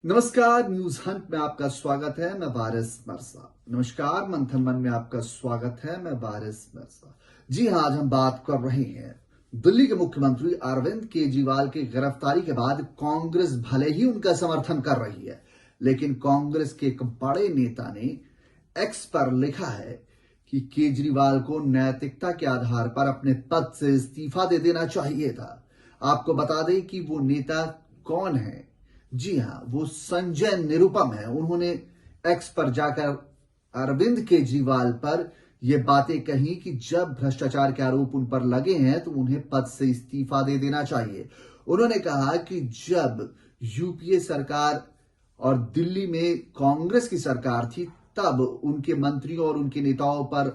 नमस्कार, news Hunt में आपका स्वागत है। मैं वारिस मिर्जा। नमस्कार, मंथन मन में आपका स्वागत है। मैं वारिस मिर्जा। जी हाँ, आज हम बात कर रहे हैं दिल्ली के मुख्यमंत्री अरविंद केजरीवाल की गिरफ्तारी के बाद कांग्रेस भले ही उनका समर्थन कर रही है, लेकिन कांग्रेस के एक बड़े नेता ने एक्स पर लिखा है कि केजरीवाल को नैतिकता के आधार पर अपने पद से इस्तीफा दे देना चाहिए था। आपको बता दें कि वो नेता कौन है। जी हाँ, वो संजय निरुपम है। उन्होंने एक्स पर जाकर अरविंद केजरीवाल पर ये बातें कही कि जब भ्रष्टाचार के आरोप उन पर लगे हैं तो उन्हें पद से इस्तीफा दे देना चाहिए। उन्होंने कहा कि जब यूपीए सरकार और दिल्ली में कांग्रेस की सरकार थी, तब उनके मंत्रियों और उनके नेताओं पर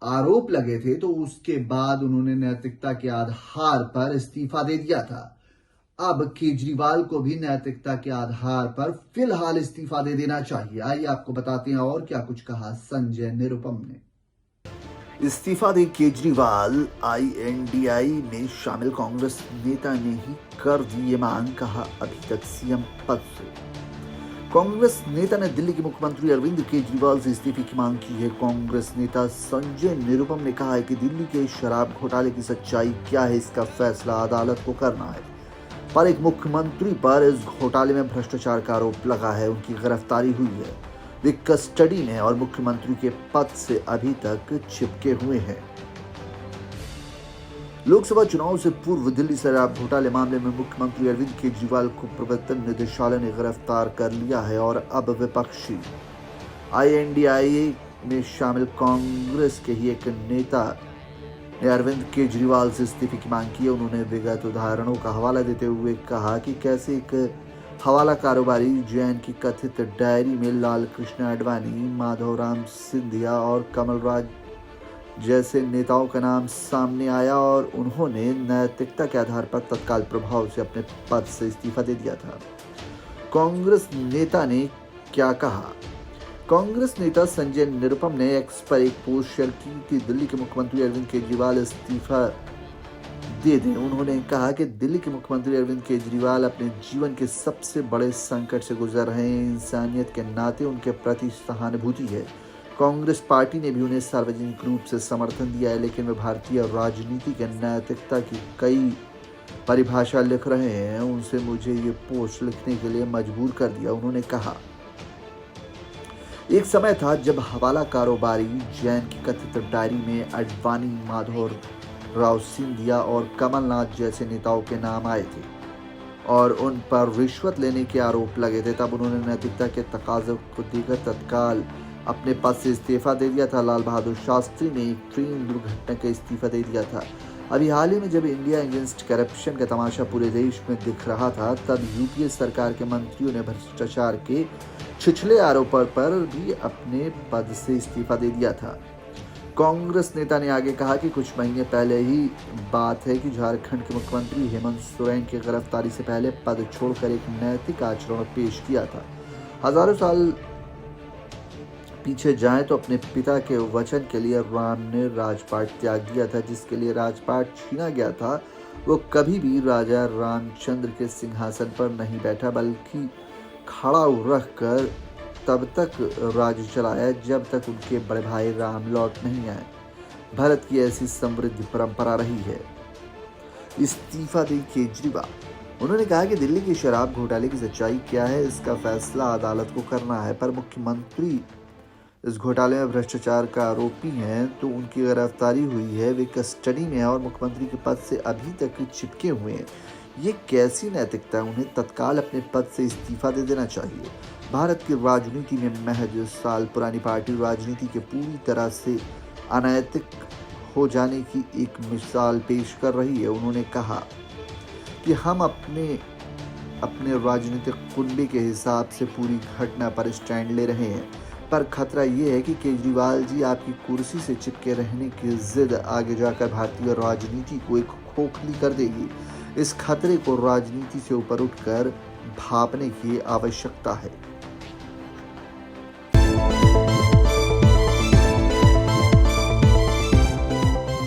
आरोप लगे थे, तो उसके बाद उन्होंने नैतिकता के आधार पर इस्तीफा दे दिया था। अब केजरीवाल को भी नैतिकता के आधार पर फिलहाल इस्तीफा दे देना चाहिए। आइए आपको बताते हैं और क्या कुछ कहा संजय निरुपम ने। इस्तीफा दे केजरीवाल, आईएनडीआई में शामिल कांग्रेस नेता ने ही कर दी ये मांग, कहा अभी तक सीएम पद से। कांग्रेस नेता ने दिल्ली के मुख्यमंत्री अरविंद केजरीवाल से इस्तीफे की मांग की है। कांग्रेस नेता संजय निरुपम ने कहा है कि दिल्ली के शराब घोटाले की सच्चाई क्या है, इसका फैसला अदालत को करना है, पर एक मुख्यमंत्री पर इस घोटाले में भ्रष्टाचार का आरोप लगा है, उनकी गिरफ्तारी हुई है, वे कस्टडी में और मुख्यमंत्री के पद से अभी तक चिपके हुए हैं। लोकसभा चुनाव से पूर्व दिल्ली शराब घोटाले मामले में मुख्यमंत्री अरविंद केजरीवाल को प्रवर्तन निदेशालय ने गिरफ्तार कर लिया है और अब विपक्षी आईएनडीआई में शामिल कांग्रेस के ही एक नेता ने अरविंद केजरीवाल से इस्तीफे की मांग की है। उन्होंने विगत उदाहरणों का हवाला देते हुए कहा कि कैसे एक हवाला कारोबारी जैन की कथित डायरी में लाल कृष्ण आडवाणी, माधवराम सिंधिया और कमल राज जैसे नेताओं का नाम सामने आया और उन्होंने नैतिकता के आधार पर तत्काल प्रभाव से अपने पद से इस्तीफा दे दिया था। कांग्रेस नेता ने क्या कहा? कांग्रेस नेता संजय निरुपम ने एक्स पर एक पोस्ट शेयर की कि दिल्ली के मुख्यमंत्री अरविंद केजरीवाल इस्तीफा दे दें। उन्होंने कहा कि दिल्ली के मुख्यमंत्री अरविंद केजरीवाल अपने जीवन के सबसे बड़े संकट से गुजर रहे हैं। इंसानियत के नाते उनके प्रति सहानुभूति है। कांग्रेस पार्टी ने भी उन्हें सार्वजनिक रूप से समर्थन दिया है, लेकिन वे भारतीय राजनीति के नैतिकता की कई परिभाषा लिख रहे हैं, उनसे मुझे ये पोस्ट लिखने के लिए मजबूर कर दिया। उन्होंने कहा, एक समय था जब हवाला कारोबारी जैन की कथित डायरी में आडवाणी, माधव राव सिंधिया और कमलनाथ जैसे नेताओं के नाम आए थे और उन पर रिश्वत लेने के आरोप लगे थे। तब उन्होंने नैतिकता के तकाज़े को देखकर तत्काल अपने पद से इस्तीफा दे दिया था। लाल बहादुर शास्त्री ने एक ट्रेन दुर्घटना का इस्तीफा दे दिया था। अभी हाल ही में जब इंडिया अगेंस्ट करप्शन का तमाशा पूरे देश में दिख रहा था, तब यूपीए सरकार के मंत्रियों ने भ्रष्टाचार के छिछले आरोपों पर भी अपने पद से इस्तीफा दे दिया था। कांग्रेस नेता ने आगे कहा कि कुछ महीने पहले ही बात है कि झारखंड के मुख्यमंत्री हेमंत सोरेन की गिरफ्तारी से पहले पद छोड़कर एक नैतिक आचरण पेश किया था। हजारों साल पीछे जाएं तो अपने पिता के वचन के लिए राम ने राजपाट त्याग दिया था। जिसके लिए राजपाट छीना गया था, वो कभी भी राजा रामचंद्र के सिंहासन पर नहीं बैठा, बल्कि खड़ा रख कर तब तक राज्य चलाया जब तक उनके बड़े भाई राम लौट नहीं आए। भारत की ऐसी समृद्ध परंपरा रही है। इस्तीफा दे केजरीवाल। उन्होंने कहा कि दिल्ली की शराब घोटाले की सच्चाई क्या है, इसका फैसला अदालत को करना है, पर मुख्यमंत्री इस घोटाले में भ्रष्टाचार का आरोपी हैं, तो उनकी गिरफ्तारी हुई है, वे कस्टडी में हैं और मुख्यमंत्री के पद से अभी तक चिपके हुए हैं। ये कैसी नैतिकता है? उन्हें तत्काल अपने पद से इस्तीफा दे देना चाहिए। भारत की राजनीति में महज साल पुरानी पार्टी राजनीति के पूरी तरह से अनैतिक हो जाने की एक मिसाल पेश कर रही है। उन्होंने कहा कि हम अपने राजनीतिक कुंडे के हिसाब से पूरी घटना पर स्टैंड ले रहे हैं, पर खतरा ये है कि केजरीवाल जी आपकी कुर्सी से चिपके रहने की जिद आगे जाकर भारतीय राजनीति को एक खोखली कर देगी। इस खतरे को राजनीति से ऊपर उठकर भापने की आवश्यकता है।